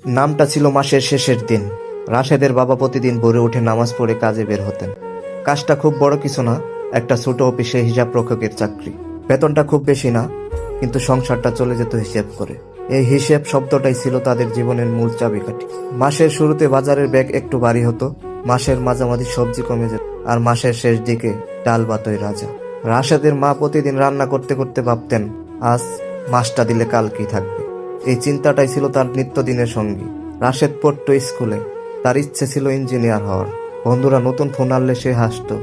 নামটা ছিল মাসের শেষের দিন। রাশেদের বাবা প্রতিদিন ভোরে উঠে নামাজ পড়ে কাজে বের হতেন। কাজটা খুব বড় কিছু না, একটা ছোট অফিসে হিসাব রক্ষকের চাকরি। বেতনটা খুব বেশি না, কিন্তু সংসারটা চলে যেত হিসেব করে। এই হিসেব শব্দটাই ছিল তাদের জীবনের মূল চাবিকাঠি। মাসের শুরুতে বাজারের ব্যাগ একটু ভারী হতো, মাসের মাঝামাঝি সবজি কমে যেত, আর মাসের শেষ দিকে ডাল ভাতই রাজা। রাশেদের মা প্রতিদিন রান্না করতে করতে ভাবতেন, আজ মাসটা দিলে কাল কি থাকবে। এই চিন্তাটাই ছিল তার নিত্যদিনের সঙ্গী। রাশেদ পড়তো স্কুলে, তার ইচ্ছে ছিল ইঞ্জিনিয়ার হওয়ার। বন্ধুরা নতুন ফোন আনলে সে হাসতো,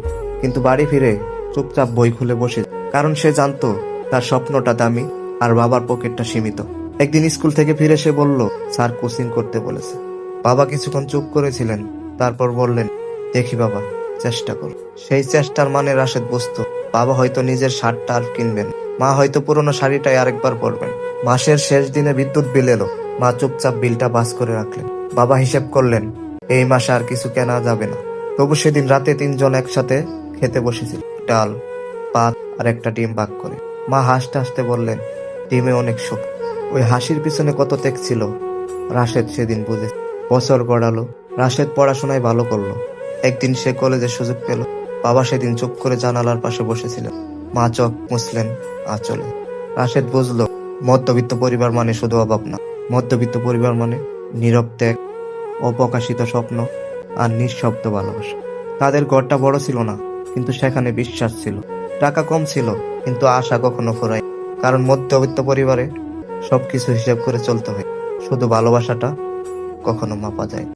কিন্তু বাড়ি ফিরে চুপচাপ বই খুলে বসে, কারণ সে জানতো তার স্বপ্নটা দামি আর বাবার পকেটটা সীমিত। একদিন স্কুল থেকে ফিরে সে বলল, স্যার কোচিং করতে বলেছে। বাবা কিছুক্ষণ চুপ করেছিলেন, তারপর বললেন, দেখি বাবা, চেষ্টা কর। সেই চেষ্টার মানে রাশেদ বুঝতো, বাবা হয়তো নিজের শার্টটা আর কিনবেন, মা হয়তো পুরনো শাড়িটাই আরেকবার পরবেন। মাসের শেষ দিনে বিদ্যুৎ বিল এলো। মা চুপচাপ বিলটা বাস করে রাখলেন। বাবা হিসেব করলেন, এই মাসে আর কিছু কেনা যাবে না। তবু সেদিন রাতে তিনজন একসাথে খেতে বসেছিল, ডাল, ভাত আর একটা ডিম ভাগ করে। মা হাসতে হাসতে বললেন, ডিমে অনেক সুখ। ওই হাসির পিছনে কত ত্যাগ ছিল রাশেদ সেদিন বুঝে। বছর গড়ালো, রাশেদ পড়াশোনায় ভালো করলো। একদিন সে কলেজের সুযোগ পেল। বাবা সেদিন চুপ করে জানালার পাশে বসেছিলেন, মা চোখ মুছলেন আঁচলে। রাশেদ বুঝলো, মধ্যবিত্ত পরিবার মানে শুধু অভাব না, মধ্যবিত্ত পরিবার মানে নীরব ত্যাগ, অপ্রকাশিত স্বপ্ন আর নিঃশব্দ ভালোবাসা। তাদের ঘরটা বড় ছিল না, কিন্তু সেখানে বিশ্বাস ছিল। টাকা কম ছিল, কিন্তু আশা কখনো ফুরায়। কারণ মধ্যবিত্ত পরিবারে সবকিছু হিসাব করে চলতে হয়, শুধু ভালোবাসাটা কখনো মাপা যায় না।